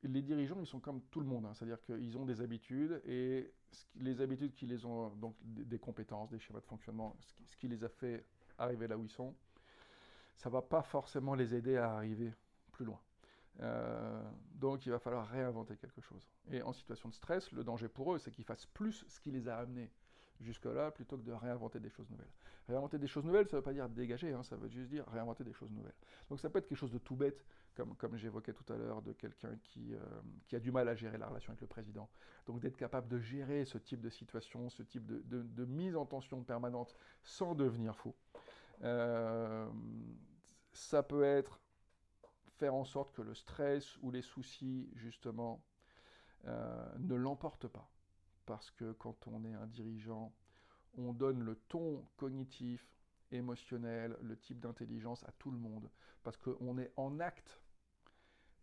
les dirigeants, ils sont comme tout le monde, hein, c'est-à-dire qu'ils ont des habitudes, et les habitudes qui les ont, donc des compétences, des schémas de fonctionnement, ce qui les a fait arriver là où ils sont, ça ne va pas forcément les aider à arriver plus loin. Donc il va falloir réinventer quelque chose. Et en situation de stress, le danger pour eux, c'est qu'ils fassent plus ce qui les a amenés jusque-là, plutôt que de réinventer des choses nouvelles. Réinventer des choses nouvelles, ça ne veut pas dire dégager, hein, ça veut juste dire réinventer des choses nouvelles. Donc ça peut être quelque chose de tout bête, comme j'évoquais tout à l'heure, de quelqu'un qui a du mal à gérer la relation avec le président. Donc d'être capable de gérer ce type de situation, ce type de mise en tension permanente sans devenir fou. Euh, Ça peut être faire en sorte que le stress ou les soucis, justement, ne l'emportent pas. Parce que quand on est un dirigeant, on donne le ton cognitif, émotionnel, le type d'intelligence à tout le monde. Parce qu'on est en acte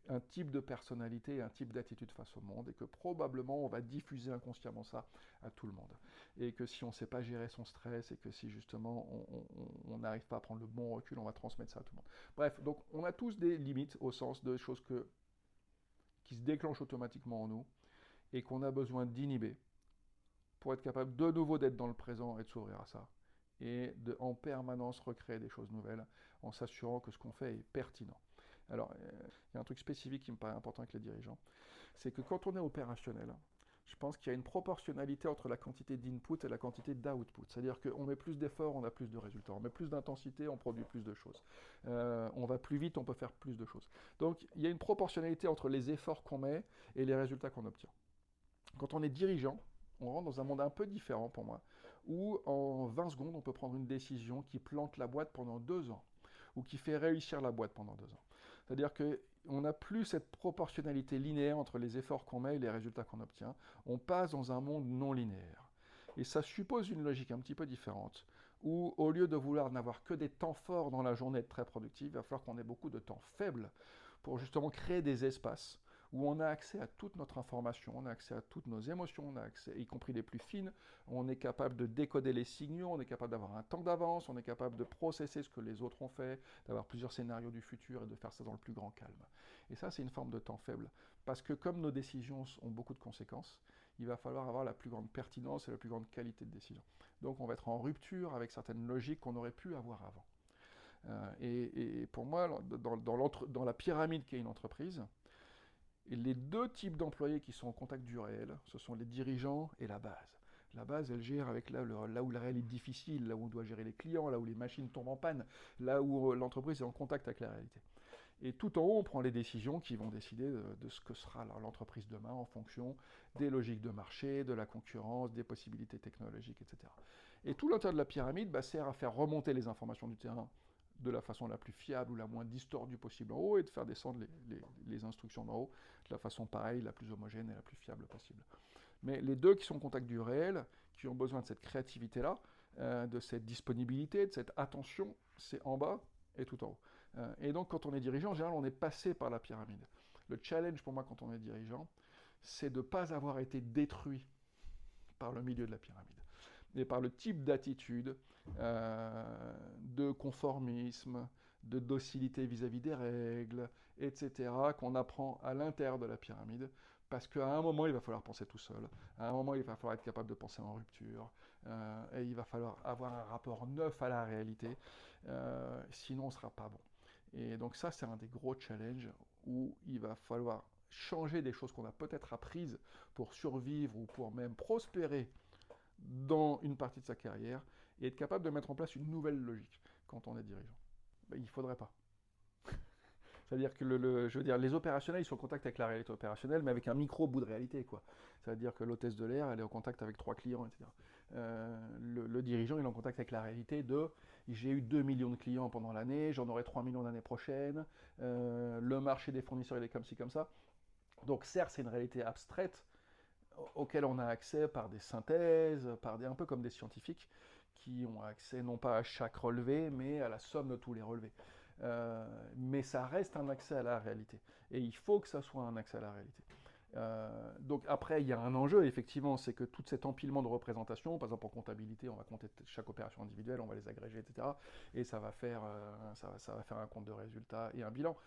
un type de personnalité, un type d'attitude face au monde, et que probablement on va diffuser inconsciemment ça à tout le monde. Et que si on ne sait pas gérer son stress, et que si justement on n'arrive pas à prendre le bon recul, on va transmettre ça à tout le monde. Bref, donc on a tous des limites au sens de choses qui se déclenchent automatiquement en nous, et qu'on a besoin d'inhiber pour être capable de nouveau d'être dans le présent et de s'ouvrir à ça. Et de en permanence recréer des choses nouvelles en s'assurant que ce qu'on fait est pertinent. Alors, il y a un truc spécifique qui me paraît important avec les dirigeants, c'est que quand on est opérationnel, je pense qu'il y a une proportionnalité entre la quantité d'input et la quantité d'output. C'est-à-dire qu'on met plus d'efforts, on a plus de résultats. On met plus d'intensité, on produit plus de choses. On va plus vite, on peut faire plus de choses. Donc il y a une proportionnalité entre les efforts qu'on met et les résultats qu'on obtient. Quand on est dirigeant, on rentre dans un monde un peu différent pour moi, où en 20 secondes, on peut prendre une décision qui plante la boîte pendant 2 ans, ou qui fait réussir la boîte pendant 2 ans. C'est-à-dire qu'on n'a plus cette proportionnalité linéaire entre les efforts qu'on met et les résultats qu'on obtient. On passe dans un monde non linéaire. Et ça suppose une logique un petit peu différente, où au lieu de vouloir n'avoir que des temps forts dans la journée très productive, il va falloir qu'on ait beaucoup de temps faibles pour justement créer des espaces où on a accès à toute notre information, on a accès à toutes nos émotions, on a accès, y compris les plus fines, on est capable de décoder les signaux, on est capable d'avoir un temps d'avance, on est capable de processer ce que les autres ont fait, d'avoir plusieurs scénarios du futur et de faire ça dans le plus grand calme. Et ça, c'est une forme de temps faible, parce que comme nos décisions ont beaucoup de conséquences, il va falloir avoir la plus grande pertinence et la plus grande qualité de décision. Donc on va être en rupture avec certaines logiques qu'on aurait pu avoir avant. Et pour moi, dans la pyramide qu'est une entreprise, et les deux types d'employés qui sont en contact du réel, ce sont les dirigeants et la base. La base, elle gère avec là où le réel est difficile, là où on doit gérer les clients, là où les machines tombent en panne, là où l'entreprise est en contact avec la réalité. Et tout en haut, on prend les décisions qui vont décider de ce que sera l'entreprise demain en fonction des logiques de marché, de la concurrence, des possibilités technologiques, etc. Et tout l'intérieur de la pyramide sert à faire remonter les informations du terrain de la façon la plus fiable ou la moins distordue possible en haut, et de faire descendre les instructions d'en haut de la façon pareille, la plus homogène et la plus fiable possible. Mais les deux qui sont en contact du réel, qui ont besoin de cette créativité-là, de cette disponibilité, de cette attention, c'est en bas et tout en haut. Et donc quand on est dirigeant, en général, on est passé par la pyramide. Le challenge pour moi quand on est dirigeant, c'est de ne pas avoir été détruit par le milieu de la pyramide, mais par le type d'attitude, de conformisme, de docilité vis-à-vis des règles, etc., qu'on apprend à l'intérieur de la pyramide, parce qu'à un moment, il va falloir penser tout seul, à un moment, il va falloir être capable de penser en rupture, et il va falloir avoir un rapport neuf à la réalité, sinon on ne sera pas bon. Et donc ça, c'est un des gros challenges où il va falloir changer des choses qu'on a peut-être apprises pour survivre ou pour même prospérer dans une partie de sa carrière et être capable de mettre en place une nouvelle logique quand on est dirigeant. Il ne faudrait pas. C'est-à-dire que je veux dire, les opérationnels, ils sont en contact avec la réalité opérationnelle, mais avec un micro bout de réalité, quoi. C'est-à-dire que l'hôtesse de l'air, elle est en contact avec 3 clients, etc. Le dirigeant, il est en contact avec la réalité de j'ai eu 2 millions de clients pendant l'année, j'en aurai 3 millions l'année prochaine, le marché des fournisseurs, il est comme ci, comme ça. Donc certes, c'est une réalité abstraite, auxquelles on a accès par des synthèses, un peu comme des scientifiques, qui ont accès non pas à chaque relevé, mais à la somme de tous les relevés. Mais ça reste un accès à la réalité. Et il faut que ça soit un accès à la réalité. Donc après, il y a un enjeu, effectivement, c'est que tout cet empilement de représentations, par exemple en comptabilité, on va compter chaque opération individuelle, on va les agréger, etc. Et ça va faire un compte de résultats et un bilan.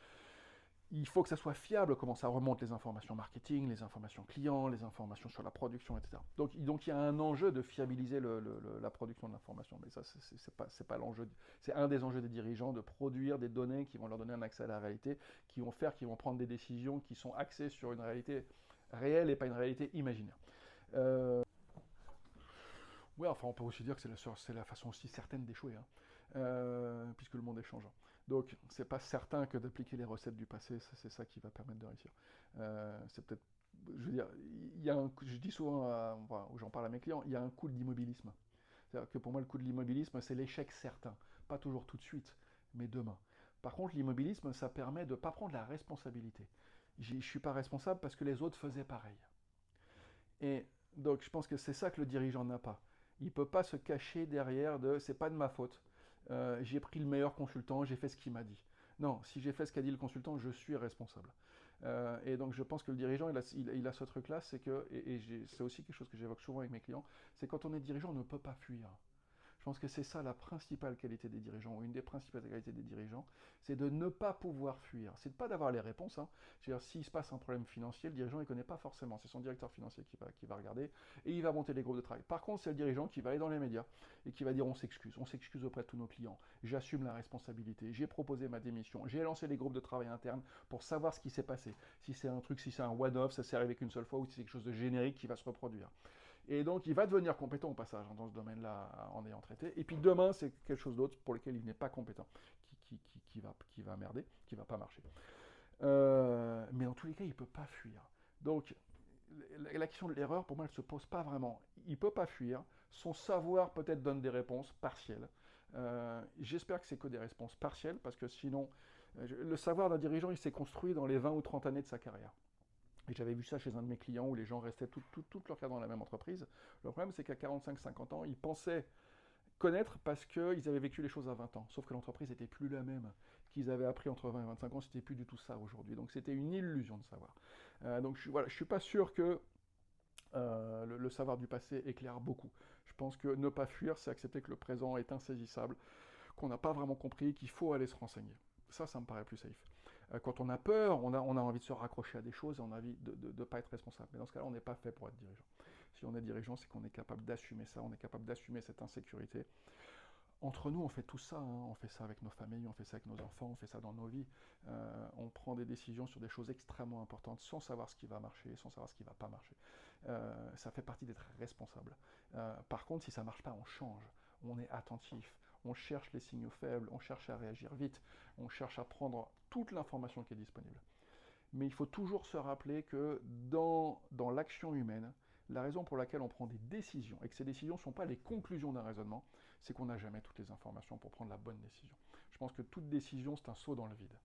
il faut que ça soit fiable, comment ça remonte les informations marketing, les informations clients, les informations sur la production, etc. Donc il y a un enjeu de fiabiliser la production de l'information, mais ça, c'est pas l'enjeu. C'est un des enjeux des dirigeants de produire des données qui vont leur donner un accès à la réalité, qui vont prendre des décisions qui sont axées sur une réalité réelle et pas une réalité imaginaire. Ouais, enfin, on peut aussi dire que c'est la façon aussi certaine d'échouer, hein, puisque le monde est changeant. Donc, c'est pas certain que d'appliquer les recettes du passé, c'est ça qui va permettre de réussir. C'est peut-être, je veux dire, je dis souvent, enfin, j'en parle à mes clients, il y a un coup d'immobilisme. C'est-à-dire que pour moi, le coup de l'immobilisme, c'est l'échec certain. Pas toujours tout de suite, mais demain. Par contre, l'immobilisme, ça permet de ne pas prendre la responsabilité. Je ne suis pas responsable parce que les autres faisaient pareil. Et donc, je pense que c'est ça que le dirigeant n'a pas. Il ne peut pas se cacher derrière de c'est pas de ma faute. J'ai pris le meilleur consultant, j'ai fait ce qu'il m'a dit. Non, si j'ai fait ce qu'a dit le consultant, je suis responsable. Et donc, je pense que le dirigeant, il a ce truc-là, c'est que, c'est aussi quelque chose que j'évoque souvent avec mes clients, c'est quand on est dirigeant, on ne peut pas fuir. Je pense que c'est ça la principale qualité des dirigeants, ou une des principales qualités des dirigeants, c'est de ne pas pouvoir fuir. C'est de pas d'avoir les réponses, hein. Je veux dire, s'il se passe un problème financier, le dirigeant ne connaît pas forcément. C'est son directeur financier qui va regarder et il va monter les groupes de travail. Par contre, c'est le dirigeant qui va aller dans les médias et qui va dire on s'excuse auprès de tous nos clients, j'assume la responsabilité, j'ai proposé ma démission, j'ai lancé les groupes de travail internes pour savoir ce qui s'est passé. Si c'est un truc, si c'est un one-off, ça s'est arrivé qu'une seule fois, ou si c'est quelque chose de générique qui va se reproduire. Et donc, il va devenir compétent au passage, hein, dans ce domaine-là en ayant traité. Et puis demain, c'est quelque chose d'autre pour lequel il n'est pas compétent, qui va merder, qui va pas marcher. Mais dans tous les cas, il ne peut pas fuir. Donc, la question de l'erreur, pour moi, elle ne se pose pas vraiment. Il ne peut pas fuir. Son savoir peut-être donne des réponses partielles. J'espère que c'est que des réponses partielles, parce que sinon, le savoir d'un dirigeant, il s'est construit dans les 20 ou 30 années de sa carrière. Et j'avais vu ça chez un de mes clients où les gens restaient toute leur carrière dans la même entreprise. Le problème, c'est qu'à 45-50 ans, ils pensaient connaître parce qu'ils avaient vécu les choses à 20 ans. Sauf que l'entreprise n'était plus la même. Ce qu'ils avaient appris entre 20 et 25 ans, c'était plus du tout ça aujourd'hui. Donc c'était une illusion de savoir. Donc voilà, je suis pas sûr que le savoir du passé éclaire beaucoup. Je pense que ne pas fuir, c'est accepter que le présent est insaisissable, qu'on n'a pas vraiment compris, qu'il faut aller se renseigner. Ça me paraît plus safe. Quand on a peur, on a envie de se raccrocher à des choses et on a envie de ne pas être responsable. Mais dans ce cas-là, on n'est pas fait pour être dirigeant. Si on est dirigeant, c'est qu'on est capable d'assumer ça, on est capable d'assumer cette insécurité. Entre nous, on fait tout ça, hein. On fait ça avec nos familles, on fait ça avec nos enfants, on fait ça dans nos vies. On prend des décisions sur des choses extrêmement importantes sans savoir ce qui va marcher, sans savoir ce qui ne va pas marcher. Ça fait partie d'être responsable. Par contre, si ça ne marche pas, on change. On est attentif, on cherche les signaux faibles, on cherche à réagir vite, on cherche à prendre toute l'information qui est disponible. Mais il faut toujours se rappeler que dans l'action humaine, la raison pour laquelle on prend des décisions, et que ces décisions ne sont pas les conclusions d'un raisonnement, c'est qu'on n'a jamais toutes les informations pour prendre la bonne décision. Je pense que toute décision, c'est un saut dans le vide.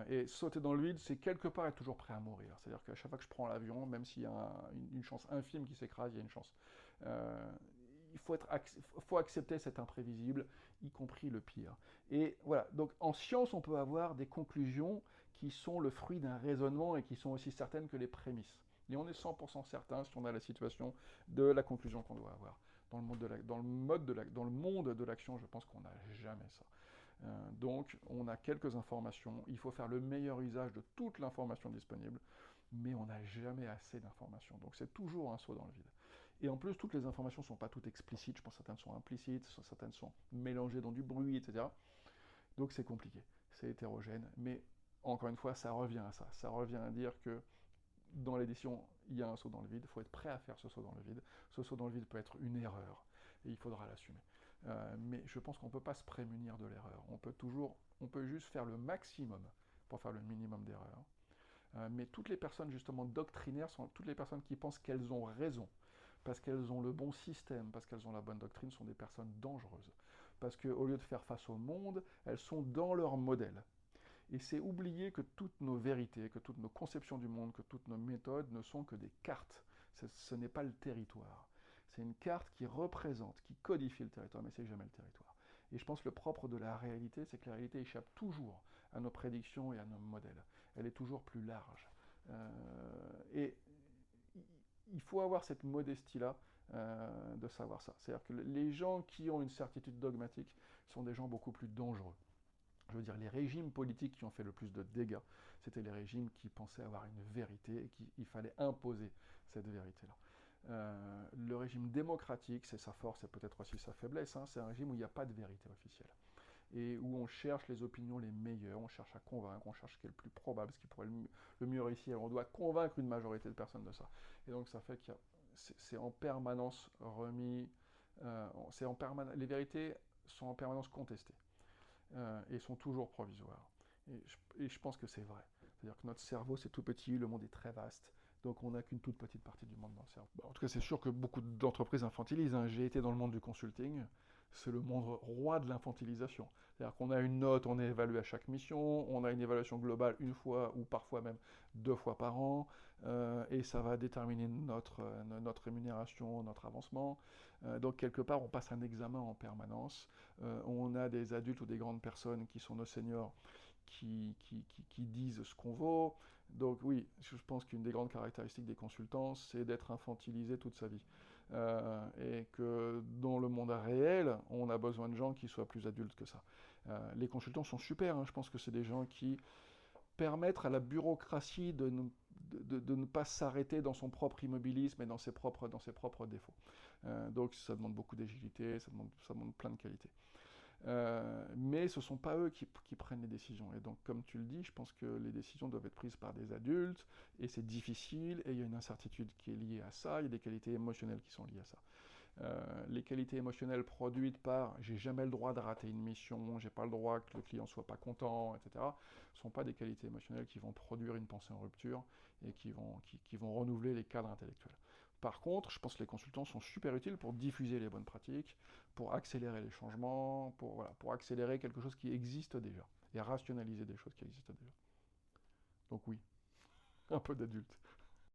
Et sauter dans le vide, c'est quelque part être toujours prêt à mourir. C'est-à-dire qu'à chaque fois que je prends l'avion, même s'il y a une chance infime qui s'écrase, il y a une chance. Il faut accepter cet imprévisible, y compris le pire. Et voilà, donc en science, on peut avoir des conclusions qui sont le fruit d'un raisonnement et qui sont aussi certaines que les prémices. Et on est 100% certain, si on a la situation, de la conclusion qu'on doit avoir. Dans le monde de l'action, je pense qu'on n'a jamais ça. Donc, on a quelques informations, il faut faire le meilleur usage de toute l'information disponible, mais on n'a jamais assez d'informations. Donc, c'est toujours un saut dans le vide. Et en plus, toutes les informations ne sont pas toutes explicites, je pense que certaines sont implicites, certaines sont mélangées dans du bruit, etc. Donc, c'est compliqué, c'est hétérogène, mais encore une fois, ça revient à ça. Ça revient à dire que dans l'édition, il y a un saut dans le vide, il faut être prêt à faire ce saut dans le vide. Ce saut dans le vide peut être une erreur, et il faudra l'assumer. Mais je pense qu'on ne peut pas se prémunir de l'erreur. On peut juste faire le maximum pour faire le minimum d'erreurs. Mais toutes les personnes justement doctrinaires sont toutes les personnes qui pensent qu'elles ont raison, parce qu'elles ont le bon système, parce qu'elles ont la bonne doctrine, sont des personnes dangereuses. Parce qu'au lieu de faire face au monde, elles sont dans leur modèle. Et c'est oublier que toutes nos vérités, que toutes nos conceptions du monde, que toutes nos méthodes ne sont que des cartes. Ce n'est pas le territoire. C'est une carte qui représente, qui codifie le territoire, mais c'est jamais le territoire. Et je pense que le propre de la réalité, c'est que la réalité échappe toujours à nos prédictions et à nos modèles. Elle est toujours plus large. Et il faut avoir cette modestie-là de savoir ça. C'est-à-dire que les gens qui ont une certitude dogmatique sont des gens beaucoup plus dangereux. je veux dire, les régimes politiques qui ont fait le plus de dégâts, c'était les régimes qui pensaient avoir une vérité et qu'il fallait imposer cette vérité-là. Le régime démocratique, c'est sa force et peut-être aussi sa faiblesse, hein, c'est un régime où il n'y a pas de vérité officielle et où on cherche les opinions les meilleures, on cherche à convaincre, on cherche ce qui est le plus probable, ce qui pourrait le mieux réussir, on doit convaincre une majorité de personnes de ça. Et donc ça fait que c'est en permanence remis, les vérités sont en permanence contestées et sont toujours provisoires. Et je pense que c'est vrai. C'est-à-dire que notre cerveau, c'est tout petit, le monde est très vaste, donc on n'a qu'une toute petite partie du monde dans le cerveau. En tout cas, c'est sûr que beaucoup d'entreprises infantilisent, hein. J'ai été dans le monde du consulting, c'est le monde roi de l'infantilisation. C'est-à-dire qu'on a une note, on est évalué à chaque mission, on a une évaluation globale une fois ou parfois même 2 fois par an, et ça va déterminer notre rémunération, notre avancement. Donc quelque part, on passe un examen en permanence. On a des adultes ou des grandes personnes qui sont nos seniors qui disent ce qu'on vaut. Donc oui, je pense qu'une des grandes caractéristiques des consultants, c'est d'être infantilisé toute sa vie. Et que dans le monde réel, on a besoin de gens qui soient plus adultes que ça. Les consultants sont super, hein. Je pense que c'est des gens qui permettent à la bureaucratie de ne pas s'arrêter dans son propre immobilisme et dans ses propres défauts. Donc ça demande beaucoup d'agilité, ça demande plein de qualités. Mais ce ne sont pas eux qui prennent les décisions. Et donc, comme tu le dis, je pense que les décisions doivent être prises par des adultes, et c'est difficile, et il y a une incertitude qui est liée à ça, il y a des qualités émotionnelles qui sont liées à ça. Les qualités émotionnelles produites par j'ai jamais le droit de rater une mission, j'ai pas le droit que le client soit pas content, etc., ne sont pas des qualités émotionnelles qui vont produire une pensée en rupture et qui vont renouveler les cadres intellectuels. Par contre, je pense que les consultants sont super utiles pour diffuser les bonnes pratiques, pour accélérer les changements, pour accélérer quelque chose qui existe déjà et rationaliser des choses qui existent déjà. Donc oui, un peu d'adulte.